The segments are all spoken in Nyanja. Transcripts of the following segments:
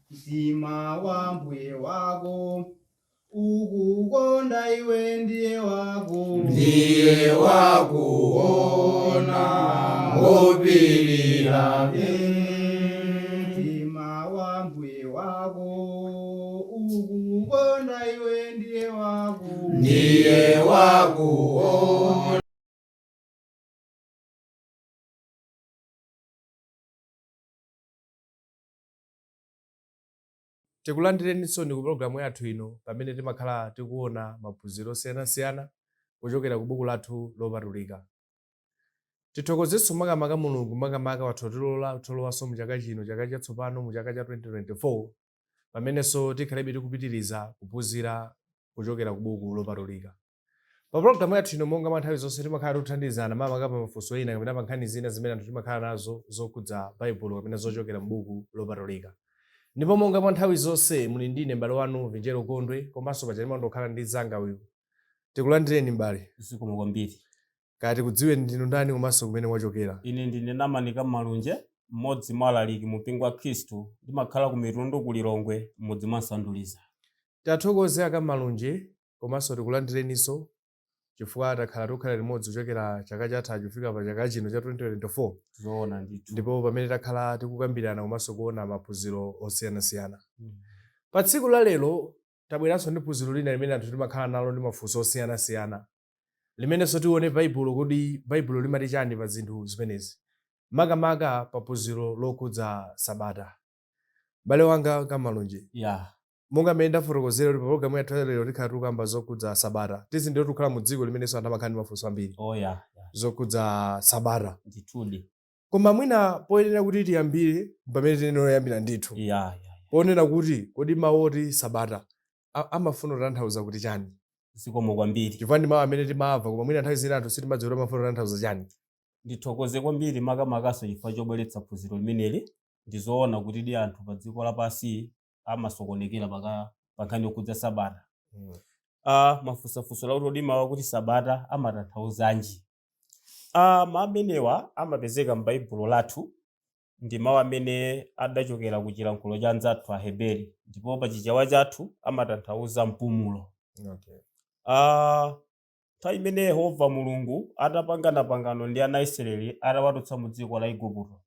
mtima wa mbuye wako ukukonda iwe ndiye wakuona upilira mtima wa mbuye wako ukukonda iwe ndiye wakuona. Tikulandireninso ku programu yathu ino pamene timakhala tikuona maphunziro osiyanasiyana kuchokera ku buku lathu lopatulika. Tithokozenso makamaka Mulungu makamaka wathu tolowanso mu chaka chino, chaka chatsopano mu chaka cha 2024, pamenenso tikhalebe tikupitiriza kuphunzira kuchokera ku buku lopatulika. Pa programu yathu ino monga nthawi zonse timakhala tikuthandizana makamaka pa mafunso ena kapena pa nkhani zina zimene anthu timakhala nazo zokhudza Baibulo kapena zochokera mu buku lopatulika. Ndipo monga mwa nthawi zonse muli ndine m'bale wanu Vinjero Kondwe, komanso paja ndikhala ndi Zanga uyu. Tikulandireni m'bale. Zikomo kwambiri. Kati kudziweni ndinu ndani komanso kumene mwachokera? Ine ndine Namanika Malunje, mmodzi mwa alaliki mu mpingo wa Khristu, ndimakhala ku Mitundu ku Lilongwe, mmodzi mwa Nsanduliza. Tathokoze aka Malunje komanso tikulandireninso chifukwa takhala tikukhala limodzi kuchokera chaka chatha kufika pa chaka chino cha 2024. Zoona ndithu. Ndipo pamene takhala tikukambirana komanso kuona maphunziro osiyanasiyana. Pa tsiku la lero tabweranso ndi phunziro lina limene anthu timakhala nalo ndi mafunso osiyanasiyana, limenenso tione Baibulo kuti Baibulo limati chani pa zinthu zimenezi, makamaka pa phunziro lokhudza Sabata. Bale wanga Kamalunje, monga mmene ndafotokozera kuti pa programu yathu lero tikhala tikukamba zokhudza Sabata. Tizindikira tikukhala mu dziko limenenso anthu amakhala ndi mafunso ambiri zokhudza Sabata. Ndithudi. Koma mwina poyenera kuti tiyambire pamene tinoyambira ndithu. Ponena kuti kodi mawu oti Sabata amafuna kutanthauza kuti chani? Zikomo kwambiri. Chifukwa ndi mawu amene timamva koma mwina nthawi zina anthu sitimadziwa kuti amafuna kutanthauza chani. Ndithokoze kwambiri makamakaso chifukwa chobweretsa phunziro limeneli. Ndizoona kuti ndi anthu pa dziko lapansi amasokonekera pa nkhani yokhudza Sabata. Mafunsafunso lakuti mawu kuti Sabata amatanthauzanji. Mawu amenewa amapezeka m'Baibulo lathu, ndi mawu amene adachokera ku chilankhulo cha anzathu Aheberi, ndipo pa chichewa chathu amatanthauza mpumulo. Nthawi imene Yehova Mulungu atapangana pangano ndi ana Israeli atawatulutsa mu dziko la Igupto,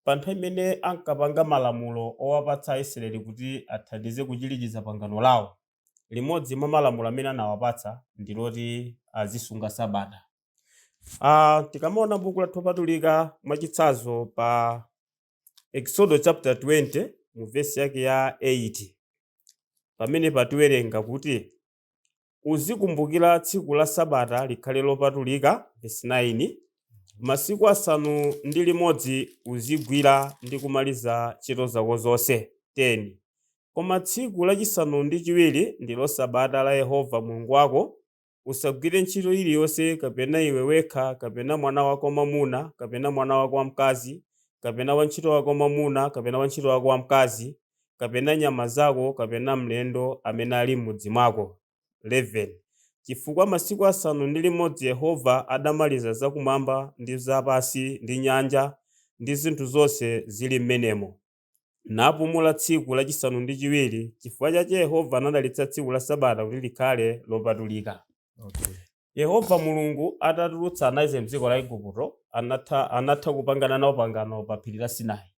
pa nthawi imene ankapanga malamulo owapatsa Aisraeli kuti athandize kuchirikiza pangano lawo, limodzi mwa malamulo amene anawapatsa ndi loti azisunga Sabata. Tikamaona buku lathu lopatulika mwachitsanzo pa Exodus chapter 20 mu verse yake ya 8, pamene patiwerenga kuti uzikumbukira tsiku la Sabata likhale lopatulika, verse 9, masiku asanu ndi limodzi uzigwira ndi kumaliza ntchito zako zonse. 10, koma tsiku lachisanu ndi chiwiri ndilo Sabata la Yehova Mulungu wako. Usagwire ntchito iliyonse, kapena iwe wekha, kapena mwana wako mwamuna, kapena mwana wako wamkazi, kapena wantchito wako mwamuna, kapena wantchito wako wamkazi, kapena nyama zako, kapena mlendo amene ali m'mudzi mwako. 11, chifukwa masiku asanu ndi limodzi Yehova adamaliza zakumwamba ndi zapansi ndi nyanja ndi zinthu zonse zili m'menemo, napumula tsiku lachisanu ndi chiwiri. Chifukwa chake Yehova anadalitsa tsiku la Sabata kuti likhale lopatulika. Yehova Mulungu atatulutsa ana Israeli m'dziko la Igupto, anatha kupangana nawo pangano pa phiri la Sinai.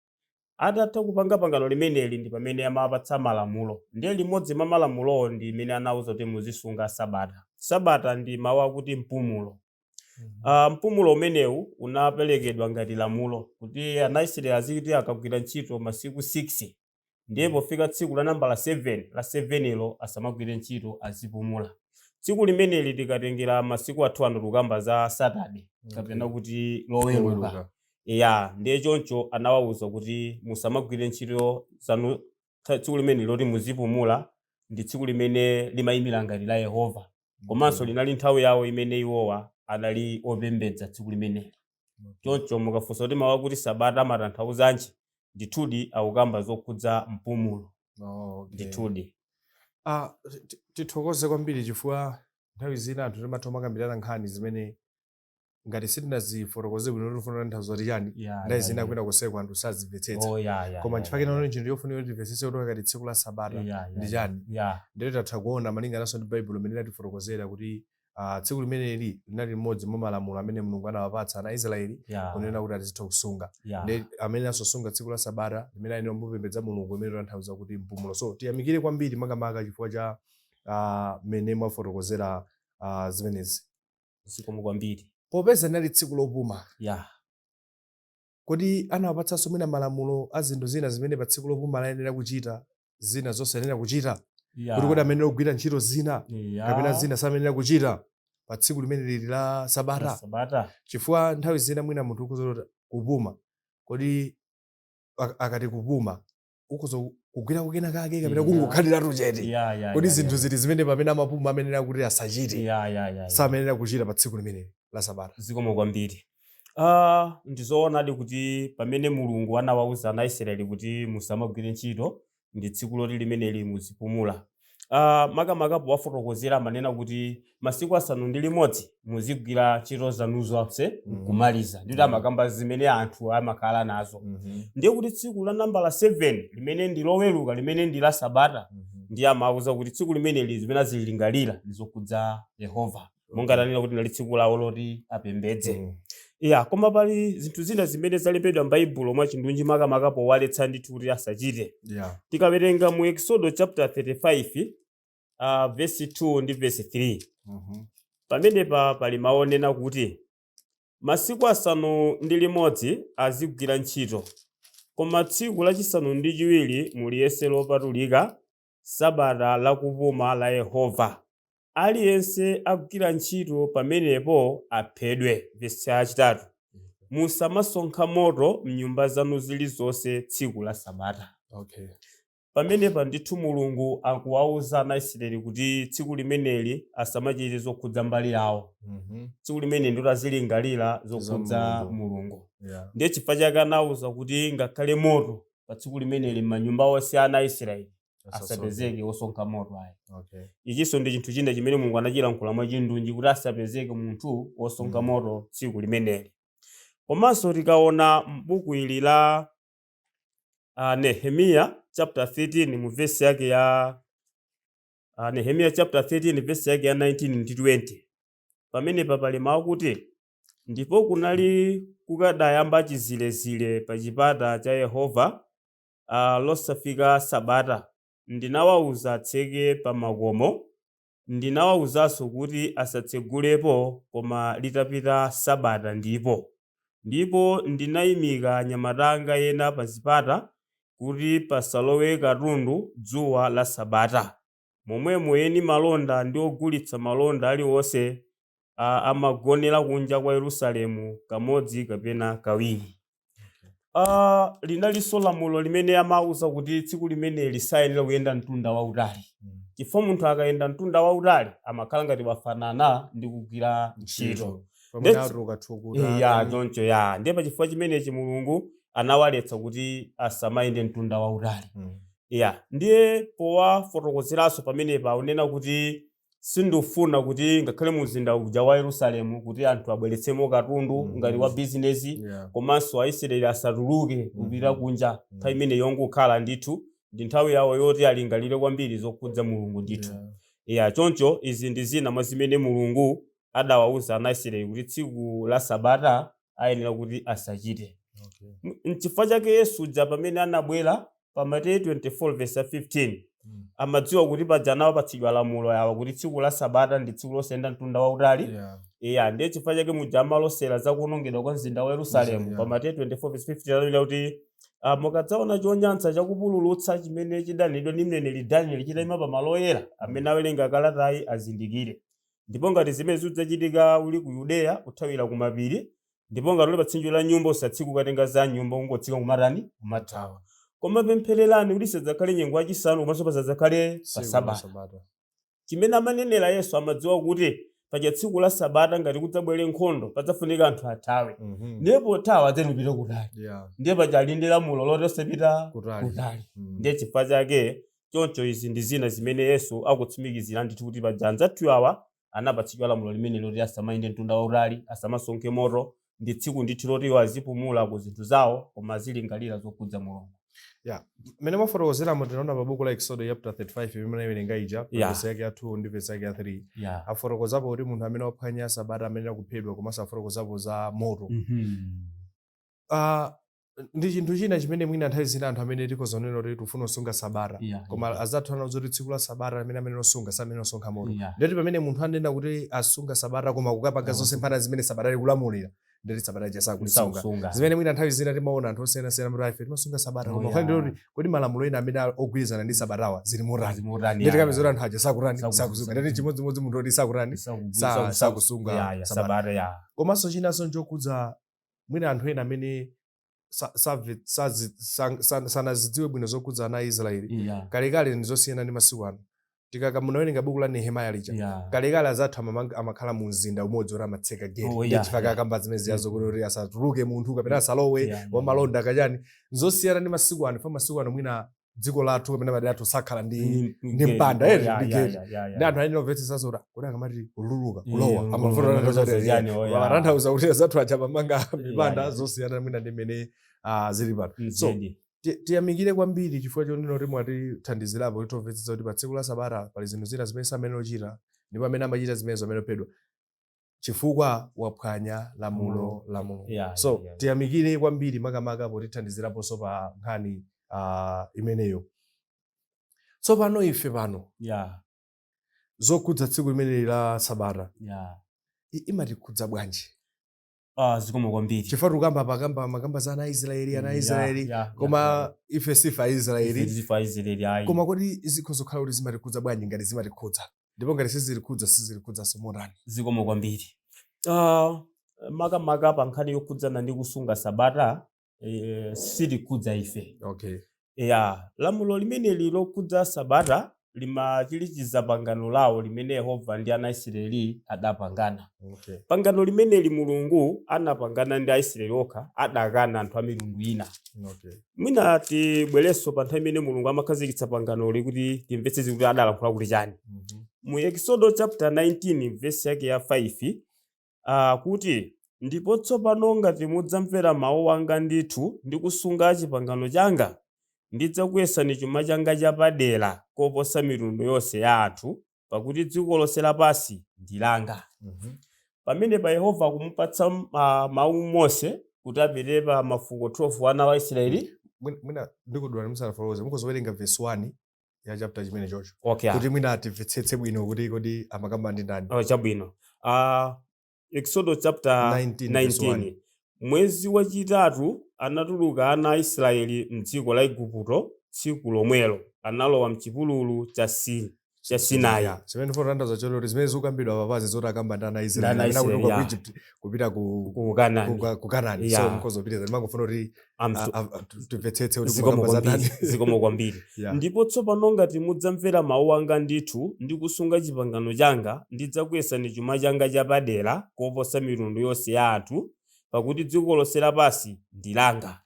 Atatha kupanga pangano limeneli ndi pamene amapatsa malamulo. Ndiye limodzi mwa malamulowo ndi imene anawuza kuti muzisunga Sabata. Sabata ndi mawu akuti mpumulo. Mpumulo umenewu unaperekedwa ngati lamulo kuti ana Israeli aziti akagwira ntchito masiku 6, ndiye pofika tsiku la nambala 7 la 7 asamagwire ntchito, azipumula. Tsiku limeneli tikatengera masiku athu ano tukamba za Saturday, kapena kuti loweruka. Ndiye choncho anawawuza kuti musamagwire ntchito zanu tsiku limeneli loti muzipumula, ndi tsiku limene limayimira ngati la Yehova. Komanso linali nthawi yawo imene iwowa anali opembedza tsiku limeneli. Choncho mukafunsa kuti mawu kuti Sabata amatanthauzanji, ndithudi akukamba zokhudza mpumulo. Ndithudi. Tithokoze kwambiri chifukwa nthawi zina anthu timatha kumakambirana nkhani zimene ngati sitinazifotokoze bwino tifuna nthawi chani ndayi zina kwina kuseko anthu sazimvetsetsa koma nchifukwa chake chinthu chofunika kuti timvetsetse kuti ngati tsiku la sabata ndi chani ndilo tatha kuona malingananso ndi baibulo limene latifotokozera kuti tsiku limeneli linali limodzi mwa malamulo amene mulungu anawapatsa ana Israeli kunena kuti azitha kusunga ndi amene asosunga tsiku la sabata limene ayenera kupembedza mulungu imene tanthauza kuti mpumulo. So tiyamikire kwambiri makamaka chifukwa cha mmene mwafotokozera zimenezi. Zikomo kwambiri. Popeza linali tsiku lopuma kodi anawapatsanso mwina malamulo a zinthu zina zimene pa tsiku lopuma layenera kuchita zina zonse ayenera kuchita kuti kodi amenera kugwira ntchito zina kapena zina samenera kuchita pa tsiku limene lili la sabata chifukwa nthawi zina mwina munthu ukuzolota kupuma kodi akati kupuma ukuzo kugwira kukena kake kapena kungokhaliratu chete kodi zinthu ziti zimene pamene amapuma amenera kuti asachite samenera kuchita pa tsiku limene la sabata. Zikomo kwambiri. Ndizoonadi kuti pamene mulungu anawawuza ana Israeli kuti musamagwire ntchito ndi tsiku loti limeneli muzipumula. Makamaka powafotokozera manena kuti masiku asanu ndi limodzi muzigwira ntchito zanu zonse kumaliza ndito amakamba zimene anthu amakhala nazo. Ndiye kuti tsiku la nambala 7 limene ndi loweruka limene ndi la sabata ndiye amawuza kuti tsiku limeneli zimene zilingalira ndizokudza Yehova monga tanena kuti nali tsiku lawo loti apembedze. Koma pali zinthu zina zimene zalembedwa m'Baibulo mwa chindunji makamaka powaletsa ndithu kuti asachite. Tikawerenga mu Exodo chapter 35 verse 2 ndi verse 3 pamenepa pali maonena kuti masiku asanu ndi limodzi azigwira ntchito koma tsiku lachisanu ndi chiwiri muliyese lopatulika sabata lakupuma la Yehova aliyense akugwira ntchito pamenepo aphedwe. Verse yachitatu musamasonkha moto mnyumba zanu zilizonse tsiku la sabata. Pamenepa ndithu mulungu akuwawuza ana Israeli kuti tsiku limeneli asamachite zokhudza mbali yawo. Tsiku limene ndilo azilingalira zokhudza mulungu. Ndiye chifukwa chake anawuza kuti ngakhale moto pa tsiku limeneli m'manyumba onse ana Israeli asapezeke osonkha moto ayi. Ichinso ndi chinthu china chimene mulungu anachilankhula mwa chindunji kuti asapezeke munthu osonkha moto tsiku limeneli. Komanso tikaona m'buku ili la Nehemiya chapter 13 mu verse yake ya Nehemiya chapter 13 verse yake ya 19 ndi 20 pamenepa pali mawu kuti ndipo kunali kukadayamba chizilezile pa chipata cha Yehova losafika sabata ndinawawuza atseke pa makomo ndinawawuzanso kuti asatsegulepo koma litapita sabata ndipo ndinayimika nyamatanga ena pa zipata kuti pasalowe katundu dzuwa la sabata. Momwemo eni malonda ndi ogulitsa malonda aliwonse amagonera kunja kwa Yerusalemu kamodzi kapena kawiri. Linalinso lamulo limene amawuza kuti tsiku limene lisayenera kuyenda mtunda wautali. Chifukwa munthu akayenda mtunda wautali amakhala ngati wafanana ndi kugwira ntchito. Choncho ndiye pa chifukwa chimenechi mulungu anawaletsa kuti asamayende mtunda wautali. Ndiye powafotokozeranso pamenepa akunena kuti sindufuna kuti ngakhale muzinda uja wa Yerusalemu kuti anthu abweretsemo katundu ngati wa bizinesi komanso Aisraeli asatuluke kupita kunja. Nthawi imene yongokhala ndithu ndi nthawi yawo yoti alingalire kwambiri zokhudza mulungu ndithu. Choncho izi ndi zina mwa zimene mulungu adawawuza ana Israeli kuti tsiku la sabata ayenera kuti asachite. N'chifukwa chake Yesu uja pamene anabwera pa Mateyu 24 verse 15 amadziwa kuti paja anawapatsidwa lamulo yawo kuti tsiku la sabata ndi tsiku losayenda mtunda wautali. Ndiye chifukwa chake muja amalosera za kuwonongedwa kwa mzinda wa Yerusalemu pa Mateyu 24 verse 15 anawira kuti mukadzaona chonyansa chakupululutsa chimene chidanidwa ndi mneneri Danieli chitayima pa malo oyera amene awerenga kalatayi azindikire. Ndipo ngati zimene zidzachitika uli ku Yudeya uthawira ku mapiri ndipo ngati uli pa tsinjo la nyumba usatsike kukatenga za nyumba ungotsika kumatani kumathawa. Koma pemphererani kuti sadzakhale nyengo yachisanu komanso pasadzakhale pa sabata. Chimene amanenera Yesu amadziwa kuti paja tsiku la sabata ngati kudzabwere nkhondo padzafunika anthu athawe. Ndiye pothawa adzapita kutali. Ndiye paja alinde lamulo loti osapita kutali. Ndiye chifukwa chake choncho izi ndi zina zimene Yesu akutsimikizira ndithu kuti paja anzathu awa anapatsidwa lamulo limene loti asamayende mtunda wautali, asamasonkhe moto, ndi tsiku ndithu loti azipumula ku zinthu zawo koma zilingalira zokhudza Mulungu. Mene mafotokozeramo tinaona pa buku la Exodus chapter 35 imene iwerenga ija verse yake ya 2 ndi verse yake ya 3 afotokozapo kuti munthu amene waphwanya Sabata amene akuphedwa komanso afotokozapo za moto. Ndi chinthu china chimene mwina nthawi zina anthu amene tikozonena kuti tifuna kusunga Sabata koma azathu anakuza kuti tsiku la Sabata amene osunga samene osunkha moto. Ndeti pamene munthu anena kuti asunga Sabata koma kukapanga zonse mphana zimene Sabata ikulamulira ndeti Sabata chasakulisunga. Zimene mwina nthawi zina timaona anthu osiyanasiyana muri ife timasunga Sabata koma ndoti kuti malamulo ena amene ogwirizana ndi Sabatawa zili motani. Ndeti kapezera anthu aja sakusunga ndeti chimodzimodzi munthu oti sakusunga Sabata. Komanso chinanso nchokhudza mwina anthu ena amene sanazidziwe bwino zokhudza ana Israeli kalekale ndizosiyana ndi masiku ano. Munawerenga buku la Nehemiya lija kalekale azathu amakhala mu mzinda umodzi ora amatseka gate chifukwa akamba zimene ziyazo kuti asatuluke munthu kapena asalowe wamalonda kachani. Nzosiyana ndi masiku ano, masiku ano mwina dziko lathu kapena madera athu sakhala ndi mpanda ndi gate. Ndi anthu ayenera kumvetsetsa kuti kodi akamati kululuka kulowa amatanthauza kuti azathu aja pamanga mipanda zosiyana mwina ndi mmene zili pano. So tiyamikire kwambiri chifukwa chonena kuti mwatithandizirapo kuti tomvetsetsa kuti pa tsiku la Sabata pali zinthu zina zimene samene ochita ndipo amene amachita zimenezo amene ophedwa chifukwa waphwanya lamulo la Mulungu. So tiyamikire kwambiri makamaka potithandiziraponso pa nkhani imeneyo. Tsopano ife pano zokhudza tsiku limeneli la Sabata imatikhudza bwanji? Zikomo kwambiri. Chifukwa tukamba makamba za ana Israeli koma ife sifa Israeli. Koma kodi zikhozokhala kuti zimatikhudza bwanji ngati zimatikhudza? Ndipo ngati sizilikhudza somotani? Zikomo kwambiri. Makamaka pa nkhani yokhudzana ndi kusunga Sabata silikhudza ife. Lamulo limeneli lokhudza Sabata limachilichiza pangano lawo limene Yehova ndi ana Israeli adapangana. Pangano limeneli Mulungu anapangana ndi Aisraeli okha adakana anthu a mitundu ina. Mwina tibwerenso pa nthawi imene Mulungu amakhazikitsa pangano likuti timvetsetse kuti adalankhula kuti chani. Mu Exodus chapter 19 verse yake ya 5 kuti ndipo tsopano ngati mudzamvera mawu anga ndithu ndi kusunga pangano changa ndidzakuyesani chuma changa chapadera koposa mitundu yonse ya anthu pakuti dziko lonse lapansi ndi langa. Pamene pa Yehova kumupatsa mawu Mose kuti apite pa mafuko 12 ana wa Israeli. Mwina ndikudwala musanafotokoze mukozowerenga verse 1 ya chapter chimene chocho kuti mwina atimvetsetse bwino kuti kodi amakamba ndi ndani. Chabwino. Exodus chapter 19 mwezi wachitatu anatuluka ana a Israeli mdziko la Igupto tsiku lomwelo analowa mchipululu cha Sinai. Zimene fototanthauza choti zimene zikukambidwa papazi zoti akamba ndi ana Israeli amene akuchoka ku Egypt kupita ku Kanaani. So mukozopitiriza ndimangofuna kuti timvetsetse kuti kukamba za ndani. Zikomo kwambiri. Ndipo tsopano ngati mudzamvera mawu anga ndithu ndi kusunga pangano changa ndidzakuyesani chuma changa chapadera koposa mitundu yonse ya anthu pakuti dziko lonse lapansi ndi langa.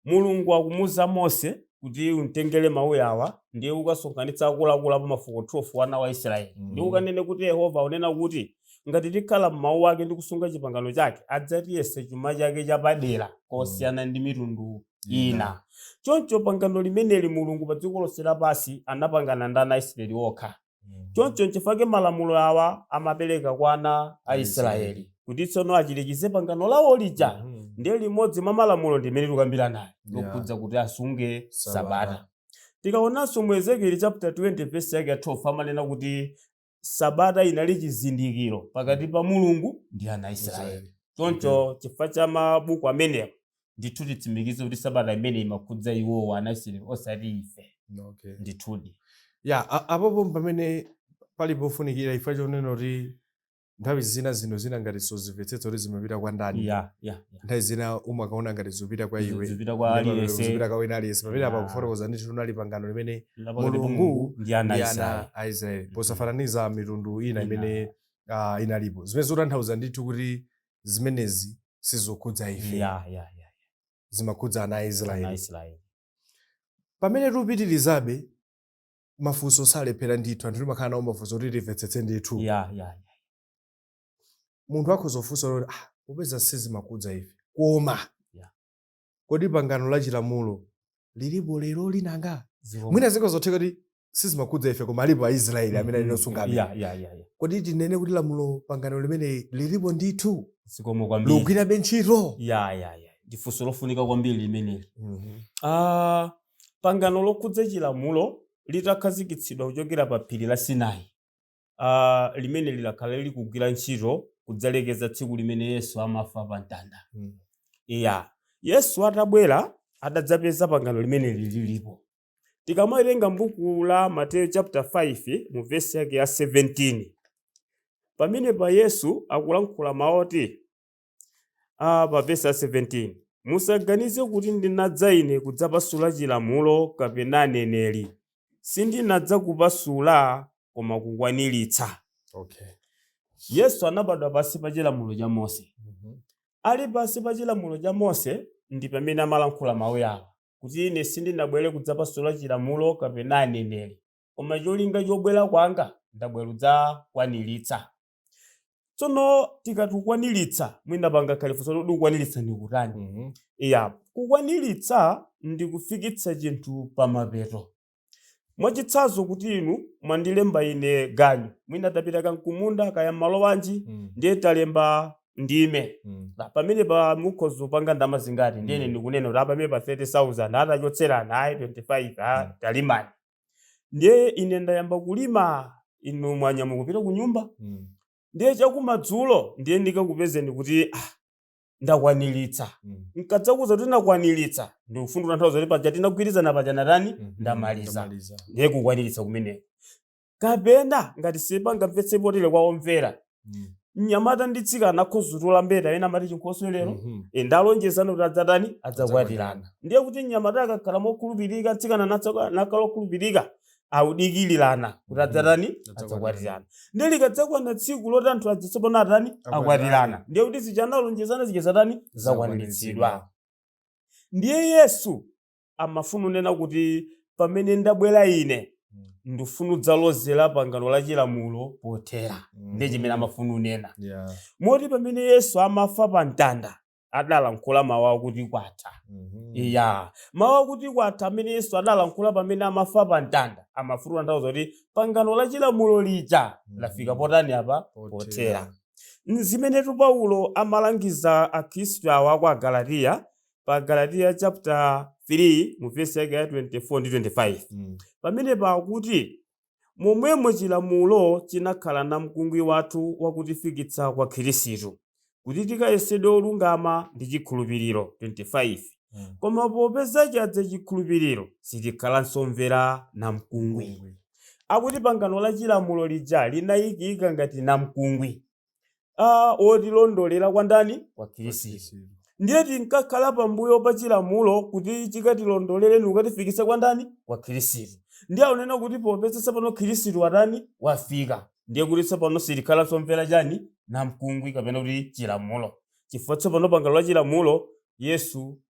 Mulungu akumuza Mose kuti umtengere mawu awa ndiye ukasonkhanitsa akuluakulu pa mafuko 12 ana wa Israeli. Ndi ukanene kuti Yehova unena kuti ngati tikhala m'mawu ake ndi kusunga pangano chake adzatiyese chuma chake chapadera kosiyana ndi mitundu ina. Choncho pangano limeneli Mulungu pa dziko lonse lapansi anapangana ndi ana Israeli okha. Choncho nchifukwa malamulo awa amapereka kwa ana a Israeli kuti tsono achilikize pangano lawo lija. Ndiye limodzi mwa malamulo ndimene tikambira naye lokhudza kuti asunge Sabata. Tikaonanso mu Ezekiel chapter 20 verse yake 12 amanena kuti Sabata inali chizindikiro pakati pa Mulungu ndi ana Israeli. Choncho chifukwa cha mabuku amenewa ndithu titsimikize kuti Sabata imene imakhudza iwo ana Israeli osati ife. Ndithudi. Apopo pamene pali pofunikira ifa chonena kuti nthawi zina zinthu zina ngati sozimvetsetsa kuti zimapita kwa ndani. Nthawi zina umakaona ngati zipita kwa iwe zipita kwa zipita kwa wina aliyense pamene apa kufotokoza ndi tunali pangano limene Mulungu ndi ana a Israeli posafananiza mitundu ina imene inalipo. Zimene zotanthauza ndithu kuti zimenezi sizokhudza ife zimakhudza ana a Israeli. Pamene tupitirizabe mafunso salephera ndithu anthu timakhala nawo mafunso kuti timvetsetse ndithu. Munthu akhoza kufunsa kuti popeza sizimakudza ife koma kodi pangano la chilamulo lilipo lero linanga mwina ziko zotheka kuti sizimakudza ife koma alipo Aisraeli amene alinosunga kodi tinene kuti lamulo pangano limene lilipo ndithu lugwira ntchito. Ndifunso lofunika kwambiri limeneli. Pangano lokhudza chilamulo litakhazikitsidwa kuchokera pa phiri la Sinai, limene lilakhala likugwira ntchito kudzalekeza tsiku limene Yesu amafa pa mtanda. Yesu atabwera adadzapeza pangano limene lilipo. Tikamawerenga m'buku la Mateyu chapter 5 mu verse yake ya 17, pamene pa Yesu akulankhula maoti pa verse ya 17, musaganize kuti ndinadza ine kudzapasula chilamulo kapena aneneri, sindinadza kupasula koma kukwaniritsa. Yesu anabadwa pansi pa chilamulo cha Mose. Ali pansi pa chilamulo cha Mose ndi pamene amalankhula mawu awa kuti ine sindinabwere kudzapasula chilamulo kapena aneneri, koma cholinga chobwera kwanga ndabwera kudzakwaniritsa. Tsono tikatukwaniritsa mwina panga khalifunso kuti kukwaniritsa ndi kutani? Kukwaniritsa ndi kufikitsa chinthu pa mapeto. Mwachitsanzo kuti inu mwandilemba ine ganyu, mwina tapita kankumunda kaya malo wanji ndiye talemba ndime. Pamene pa mukhozo panga ndama zingati ndine ndikunena kuti pamene pa 30,000 atachotsera naye 25 talimani. Ndiye ine ndayamba kulima inu mwanyamuka kupita ku nyumba. Ndiye chakumadzulo ndiye ndikakupezeni kuti ndakwaniritsa. Nkadzakuza kuti ndakwaniritsa ndikufuna kutanthauza kuti paja tinagwirizana paja natani ndamaliza. Ndiye kukwaniritsa kumeneko. Kapena ngati sipangamvetse potero kwa omvera, mnyamata ndi tsikana akhoza kutola mbeta ena amati chinkhoswe lero ndalonjezana kuti adzatani adzakwatirana. Ndiye kuti mnyamata akakhala mokhulupirika tsikana nakhala okhulupirika awudikirirana kuti adzatani adzakwatirana. Ndiye likadzakwana tsiku loti anthu adzitsopano atani akwatirana, ndiye kuti zichanalonjezana zichazatani zakwaniritsidwa. Ndiye Yesu amafuna kunena kuti pamene ndabwera ine ndifuna kudzalozera pangano la chilamulo pothera. Ndiye chimene amafuna kunena. Moti pamene Yesu amafa pa mtanda adalankhula mawu akuti kwatha. Mawu akuti kwatha amene Yesu adalankhula pamene amafa pa mtanda amafuna kutanthauza kuti pangano la chilamulo lija lafika potani apa pothera. Zimenetu Paulo amalangiza akhristu awa kwa Galatiya pa Galatiya chapter 3 mu verse yake ya 24 ndi 25. Pamene pakuti momwemo chilamulo chinakhala namkungwi wathu wakutifikitsa kwa Khristu kuti tikayesedwe olungama ndi chikhulupiriro. 25. Koma popeza chadza chikhulupiriro sitikhalanso mvera namkungwi. Akuti pangano la chilamulo lija linayikika ngati namkungwi otilondolera kwa ndani? Kwa Khristu. Ndiye tinkakhala pambuyo pa chilamulo kuti chikatilondolere nukatifikitsa kwa ndani? Kwa Khristu. Ndiye unena kuti popeza tsopano Khristu watani wafika, ndiye kuti tsopano sitikhalanso mvera chani? Namkungwi kapena kuti chilamulo. Chifukwa tsopano pangano la chilamulo Yesu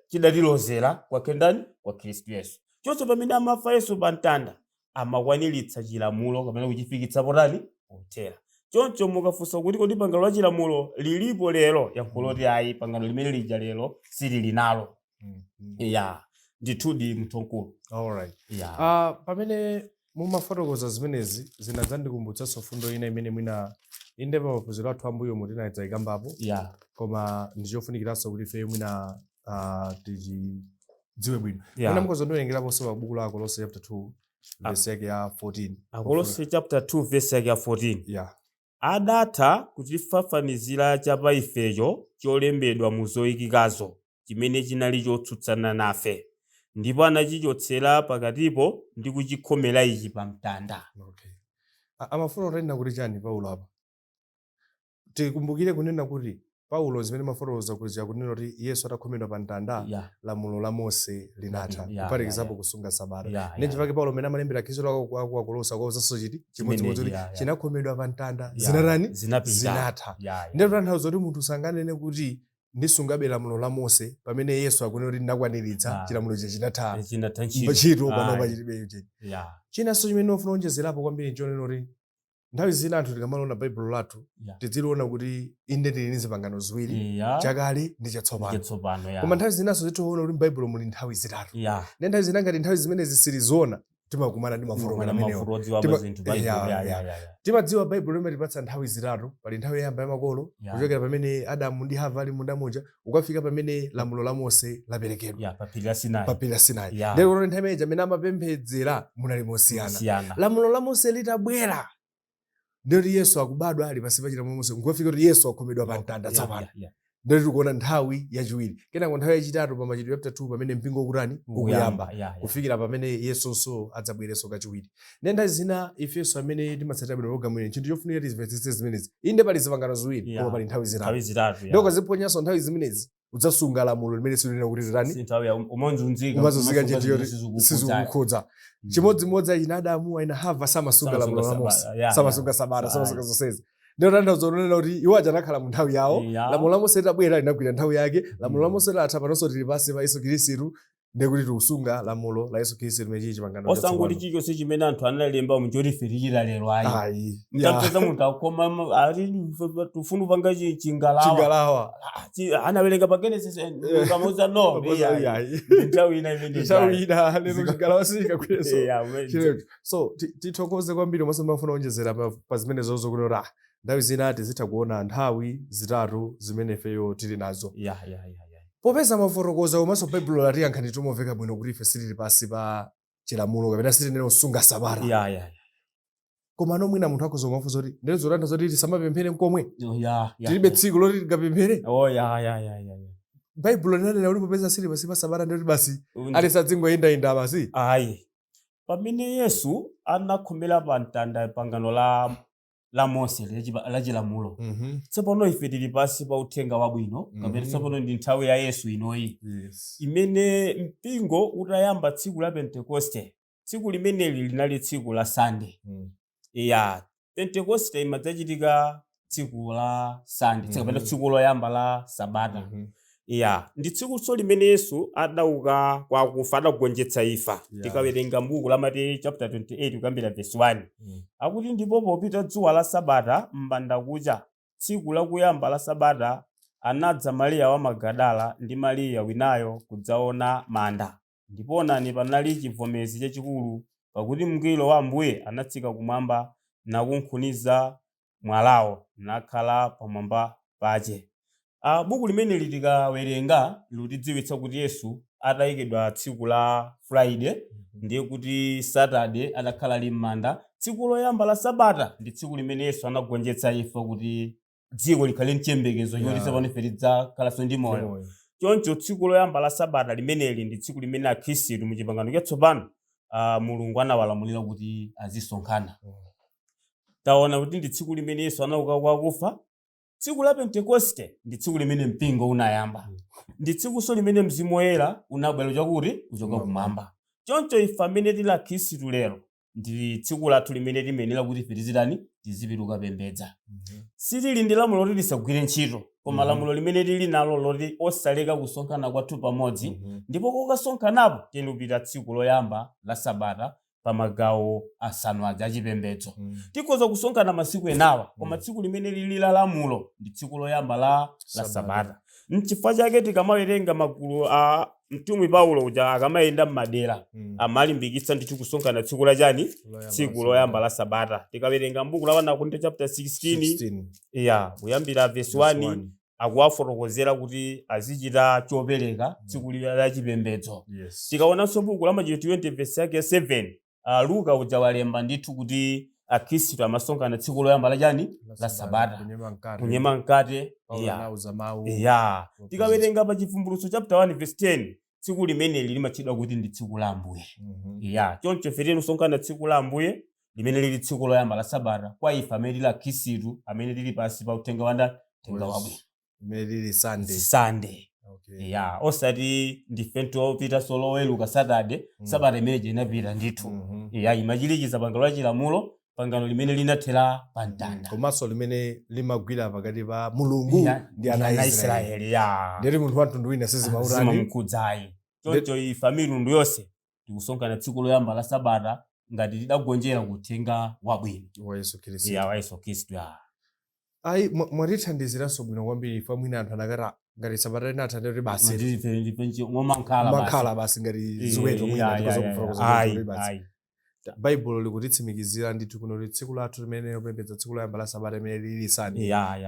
chidatilozera kwake ndani? Kwa Khristu Yesu. Choncho pamene amafa Yesu pa mtanda amakwaniritsa chilamulo kapena kuchifikitsa potani? Pothera. Choncho mukafunsa kuti kodi pangano la chilamulo lilipo lero, yankhulo kuti ayi pangano limene lija lero silili nalo. Ndithudi mthunkulu. Pamene mumafotokoza zimenezi zinadzandikumbutsanso fundo ina imene mwina inde pa maphunziro athu ambuyo mutinayidza ikambapo. Koma ndichofunikiranso kuti ife mwina tidziwe bwino. Mwina mukhoza ndiwerengeraponso pa buku la Akolose chapter 2 verse yake ya 14. Akolose chapter 2 verse yake ya 14. Adatha kutifafanizira chapa ifecho cholembedwa mu zoyikikazo chimene chinali chotsutsana nafe, ndipo anachichotsera pakatipo ndi kuchikhomera ichi pa mtanda. Amafuna kunena kuti chani Paulo apa? Tikumbukire kunena kuti Paulo zimene mafotokoza kuja kunena kuti Yesu atakhomedwa pa mtanda lamulo la Mose linatha, kuphatikizapo kusunga Sabata. Ndi chifukwa Paulo amene amalembera Khristu ako Akolosa kwawuzanso chiti chimodzimodzi kuti chinakhomedwa pa mtanda zinatani? Zinatha. Ndiye tanthauza kuti munthu sanganene kuti ndisungabe lamulo la Mose pamene Yesu akunena kuti ndakwaniritsa chilamulo chinatha ntchito ntchito panopa chilibe ichi. Chinanso chimene ufuna kuonjezerapo kwambiri nchonena kuti nthawi zina anthu tikamaliona baibulo lathu tidziliona kuti inde tili ndi zipangano ziwiri, chakale ndi chatsopano. Koma nthawi zinanso zitiona kuti m'baibulo muli nthawi zitatu. Ndi nthawi zina ngati nthawi zimene zisiri zoona timakumana ndi mavuto amenewo. Timadziwa baibulo limatipatsa nthawi zitatu, pali nthawi yoyamba ya makolo kuchokera pamene Adamu ndi Hava ali munda muja ukafika pamene lamulo la Mose laperekedwa pa phiri la Sinai. Ndipo kuti nthawi imeneyi amene amapembedzera munali mosiyana. Lamulo la Mose litabwera ndoti Yesu akubadwa ali pansi pa chilamulo Mose, nkufika kuti Yesu akhomedwa pa mtanda tsopano. Ndoti tikuona nthawi yachiwiri. Kenako nthawi yachitatu pa Machitidwe chapter 2 pamene mpingo ukutani ukuyamba kufikira pamene Yesunso adzabwerenso kachiwiri. Ndi nthawi zina ifenso amene timatsatira bwino programu ino chinthu chofunika tizimvetsetse zimenezi. Inde pali zipangano ziwiri koma pali nthawi zitatu. Ndipo kaziponyanso nthawi zimenezi udzasunga lamulo limene silunena kuti tani umazunzika njetiyo sizikukhudza. Chimodzimodzi ayina Adamu ayina Hava samasunga lamulo la Mose, samasunga Sabata, samasunga zonsezi. Ndio tanthauzo lonena kuti iwo aja anakhala mu nthawi yawo, lamulo la Mose litabwera linagwira nthawi yake, lamulo la Mose latha panonso tili pansi pa Yesu Khristu, ndikuti tikusunga lamulo la Yesu Khristu limene chili chipangano chatsopano. Osangoti chilichonse chimene anthu analemba muchoriferira lero ayi. Mtapeza munthu akoma ali tufuna upanga chingalawa. Anawerenga pa Genesis kamuza no. Nthawi ina imene. Nthawi ina lero chingalawa sichikagwireso. So tithokoze kwambiri masamba afuna onjezera pa zimene zozo kulora. Nthawi zina tizitha kuona nthawi zitatu zimene ifeyo tili nazo. Popeza mafotokoza komanso baibulo latiyankhani tumomveka bwino kuti ife silili pansi pa chilamulo kapena sitinena kusunga Sabata. Koma nomwina munthu akhoza kumafunsa kuti ndero zotanthauza kuti tisamapemphere nkomwe. Tilibe tsiku loti tikapemphere. Baibulo linanena kuti popeza sili pansi pa Sabata ndoti basi alisadzingoyendayenda basi. Pamene Yesu anakhomera pa mtanda pangano la Mose la chilamulo. Tsopano ife tili pansi pa uthenga wabwino kapena tsopano ndi nthawi ya Yesu inoyi. Imene mpingo utayamba tsiku la Pentekoste. Tsiku limeneli linali tsiku la Sunday. Pentekoste imadzachitika tsiku la Sunday, kapena tsiku loyamba la Sabata. Ndi tsiku so limene Yesu adauka kwa kufa adagonjetsa imfa. Tikawerenga m'buku la Mateyu chapter 28 kuyambira verse 1. Akuti ndipo popita dzuwa la Sabata m'mbanda kucha, tsiku lakuyamba la Sabata anadza Mariya wa Magadala ndi Mariya winayo kudzaona manda. Ndipo onani panali chivomezi chachikulu pakuti mngelo wa Ambuye anatsika kumwamba nakunkhuniza mwalawo nakhala pamwamba pache. Buku limene litikawerenga lutidziwitsa kuti Yesu atayikidwa tsiku la Friday, ndiye kuti Saturday adakhala ali m'manda. Tsiku loyamba la Sabata ndi tsiku limene Yesu anagonjetsa imfa kuti dziko likhale mchembekezo choti tsopano ife tidzakhalanso ndi moyo. Choncho tsiku loyamba la Sabata limeneli ndi tsiku limene akhristu mu chipangano chatsopano Mulungu anawalamulira kuti azisonkhana. Taona kuti ndi tsiku limene Yesu anauka kwa akufa. Tsiku la Pentekoste ndi tsiku limene mpingo unayamba. Ndi tsiku so limene Mzimu Woyera unabwera chakuti kuchoka kumwamba. Choncho ife amene tili akhristu lero ndi tsiku lathu limene timenera kuti ife tizitani tizipita kukapembedza. Sitili ndi lamulo loti tisagwire ntchito, koma lamulo limene tili nalo loti osaleka kusonkhana kwathu pamodzi. Ndipo kokasonkhanapo tinupita tsiku loyamba la Sabata pa magawo asanu aja achipembedzo. Tikhoza kusonkhana masiku enawa, koma tsiku limene lili la lamulo ndi tsiku loyamba la Sabata. N'chifukwa chake tikamawerenga magulu a mtumwi Paulo uja akamayenda m'madera amalimbikitsa ndi kusonkhana tsiku la chani, tsiku loyamba la Sabata. Tikawerenga m'buku la Akorinto chapter 16 kuyambira verse 1 akuwafotokozera kuti azichita chopereka tsiku la chipembedzo. Tikaonanso m'buku la Machitidwe 20 verse yake 7, Luka uja walemba ndithu kuti akhristu amasonkhana tsiku loyamba la chani la Sabata kunyema mkate. Tikawerenga pa Chivumbulutso chapter 1 verse 10, tsiku limeneli limatchedwa kuti ndi tsiku la Ambuye. Choncho ife tinasonkhana tsiku la Ambuye limene lili tsiku loyamba la Sabata kwa ife amene tili akhristu amene tili pansi pa uthenga wabwino imene lili Sunday. Osati ndife topita solo weluka Saturday, Sabata imene inapita ndithu. Imachilikiza pangano la chilamulo pangano limene linathera pa mtanda komanso limene limagwira pakati pa mulungu ndi ana Israeli ndeti munthu wa mtundu wina sizimamukudzayi. Choncho ife mitundu yonse tikusonkhana tsiku loyamba la Sabata ngati tidagonjera kuthenga wabwino wa Yesu Khristu. Ayi mwatithandiziranso bwino kwambiri ife mwina anthu anakata ngati Sabata linatha kuti basi ngomakhala basi ngati ziweto mwina tikoza basi. Baibulo likutitsimikizira ndithu kuno kuti tsiku lathu limene lopembedza tsiku loyamba la Sabata limene lili Sande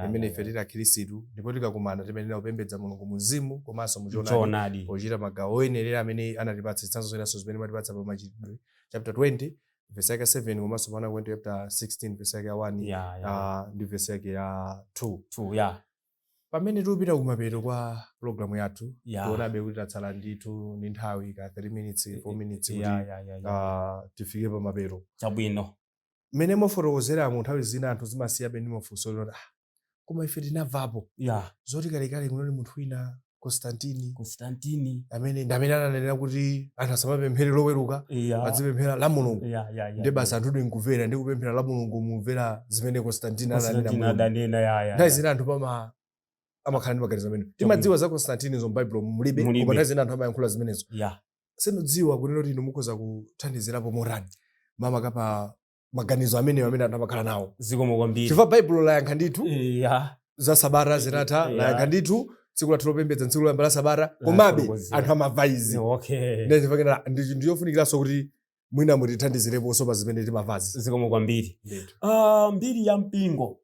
limene ife tili Akhristu ndipo tikakumana timene opembedza Mulungu muzimu komanso muchoonadi pochita magawo oyenera amene anatipatsa zitsanzo zonenso zimene matipatsa pa Machitidwe chapter 20 verse yake 7 komanso pana kwento chapter 16 verse yake 1 ndi verse yake ya 2. Pamene tikupita kumapeto kwa programu yathu tionabe kuti tatsala ndithu ndi nthawi ka 3 minutes 4 minutes kuti tifike pa mapeto chabwino. Mmene mofotokozera mu nthawi zina anthu zimasiyabe ndi mafunso loti koma ife tinamvapo zoti kalekale kunali munthu wina Constantine amene ndamene ananena kuti anthu asamapemphere loweruka azipemphera la Mulungu ndi basi anthu ndikumvera ndi kupemphera la Mulungu mumvera zimene Constantine ananena. Nthawi zina anthu amakhala ndi maganizo amene timadziwa za Constantine zo m'Baibulo mulibe koma nthawi zina anthu amayankhula zimenezo sinodziwa kuti loti inu mukhoza kuthandizirapo morani makamaka maganizo amene anthu amakhala nawo. Zikomo kwambiri chifukwa Baibulo layankha ndithu za Sabata zinatha layankha ndithu tsiku lathu lopembedza tsiku loyamba la Sabata komabe anthu amamva izi ndiyofunikiraso kuti mwina mutithandizireponso pa zimene timamvazi. Zikomo kwambiri. Mbiri ya mpingo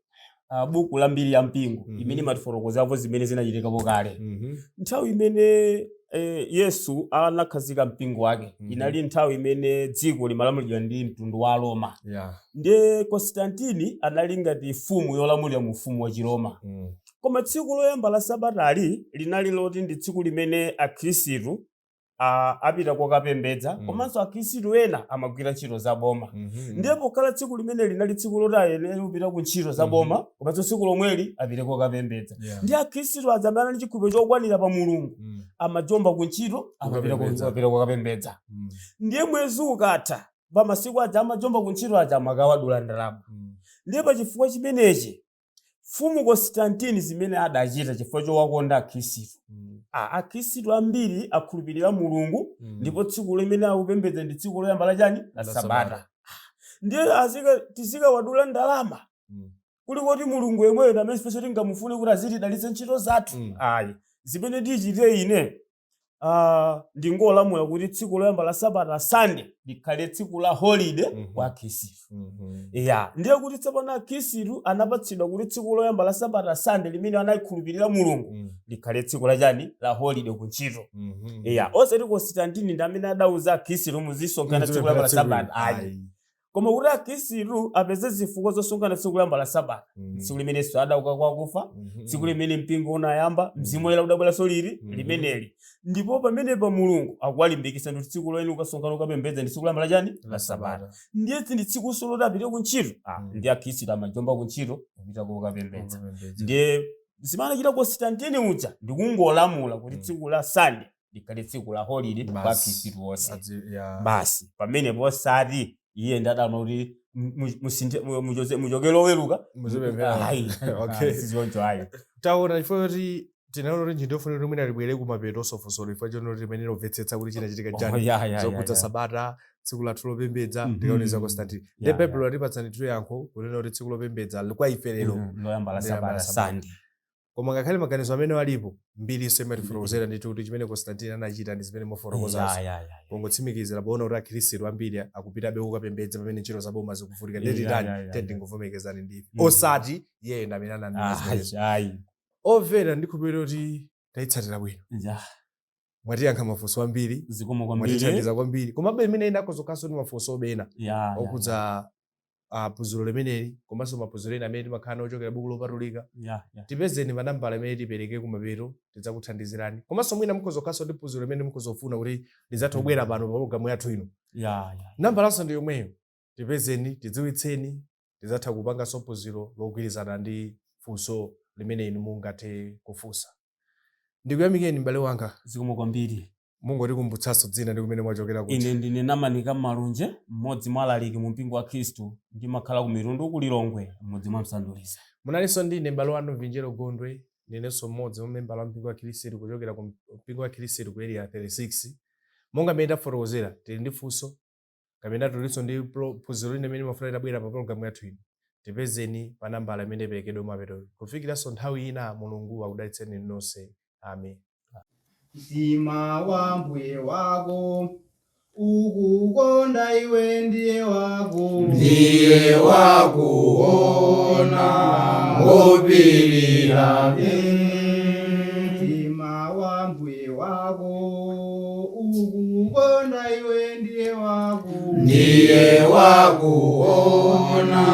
buku la mbiri ya mpingo imene matifotokozapo zimene zinachitika kale nthawi imene Yesu anakhazika mpingo wake inali nthawi imene dziko limalamulidwa ndi mtundu wa Roma ndi Constantine anali ngati mfumu yolamulira mu ufumu wa Chiroma. Koma tsiku loyamba la Sabata linali loti ndi tsiku limene Akhristu apita kokapembedza komanso Akhristu ena amagwira ntchito za boma. Ndipo kala tsiku limene linali tsiku loti ayenera kupita ku ntchito za boma komanso tsiku lomweli apite kokapembedza. Ndi Akhristu adzamana ndi chikhulupiriro chokwanira pa Mulungu amajomba ku ntchito amapita kokapembedza. Ndiye mwezi ukatha pa masiku aja amajomba ku ntchito aja amakawadula ndalama. Ndiye pa chifukwa chimenechi mfumu Constantine zimene adachita chifukwa chowakonda Akhristu. Akhristu ambiri akhulupirira Mulungu ndipo tsiku limene akupembedza ndi tsiku loyamba la Sabata. Ndiye tizikawadula ndalama kulikoti Mulungu yemweyo amene ifenso tingamufune kuti azitidalitsa ntchito zathu. Zimene tichite ine ndingolamula kuti tsiku loyamba la Sabata Sunday likhale tsiku la holiday kwa Akhristu. Ndiye kuti tsopano Akhristu anapatsidwa kuti tsiku loyamba la Sabata Sunday limene anayikhulupirira Mulungu likhale tsiku la holiday ku ntchito. Osati Constantine ndi amene adauza Akhristu muzisonkhana tsiku loyamba la Sabata. Koma kuti Akhristu apeze zifukwa zosonkhana tsiku loyamba la Sabata tsiku limene Yesu adauka kwa akufa, tsiku limene mpingo unayamba, mzimu woyera udabweranso limeneli. Ndipo pamene pa Mulungu akuwalimbikitsa ndi tsiku loyenda ukasonkhana ukapembedza ndi tsiku loyamba la Sabata. Ndiye ndi tsiku loti apite ku ntchito. Ndi Akhristu amajomba ku ntchito kupita kokapembedza. Ndiye zimene anachita Constantine uja ndikungolamula kuti tsiku la Sunday likhale tsiku la holiday kwa Akhristu onse. Basi pamene posati iye ndadama kuti muchokere loweruka sizoncho taona chifukwa kuti tinaona kuti ndinofuna kuti mwina libwere kumapeto sofosolo chifukwa choti limene lomvetsetsa kuti chinachitika chani zokudza Sabata tsiku lathu lopembedza ndikaoneza Constantine. Ndi Baibulo atipatsa ndithu yankho kunena kuti tsiku lopembedza kwa ife lero loyamba la Sabata Sunday. Koma ngakhale maganizo amene alipo mbiri sematifotokozera ndithu kuti chimene Constantine anachita ndi zimene mofotokozazo kungotsimikizira poona kuti Akhristu ambiri akupitabe kukapembedza pamene ntchito za boma zikuvutika ndetitani tendingovomekezani ndife osati iye ndamene ananena. Omvera ndikhulupirira kuti tayitsatira bwino mwatiyankha mafunso ambiri mwatithandiza kwambiri komabe imene inakhozokanso ndi mafunso obena okudza phunziro limeneli komanso maphunziro ena amene timakhala ochokera buku lopatulika tipezeni manambala amene tipereke kumapeto tidzakuthandizirani komanso mwina mukhozokhaso ndi phunziro limene mukhozofuna kuti lidzatha kubwera pano pa programu yathu ino nambalanso ndi yomweyo tipezeni tidziwitseni tidzatha kupanganso phunziro logwirizana ndi funso limene inu mungathe kufunsa. Ndikuyamikeni m'bale wanga. Zikomo kwambiri. mungotikumbutsanso dzina ndi kumene mwachokera kuti. Ine ndine Namanika Malunje, mmodzi mwa alaliki mu mpingo wa Khristu, ndimakhala ku Mitundu ku Lilongwe, mmodzi mwa Msanduliza. Munalinso ndine m'bale wanu Vinjero Gondwe, ndinenso mmodzi mwa membala wa mpingo wa Khristu kuchokera ku mpingo wa Khristu ku area 36. Monga mmene tafotokozera tili ndi funso kapena tulinso ndi phunziro limene mafuna tabwera pa programu yathu ino. Tipezeni pa nambala imene iperekedwa mapeto. Kufikiranso nthawi ina Mulungu akudalitseni nonse. Amen. Mtima wa mbuye wako ukukonda iwe ndiye wakuona ngopirira. Mtima wa mbuye wako ukukonda iwe ndiye wakuona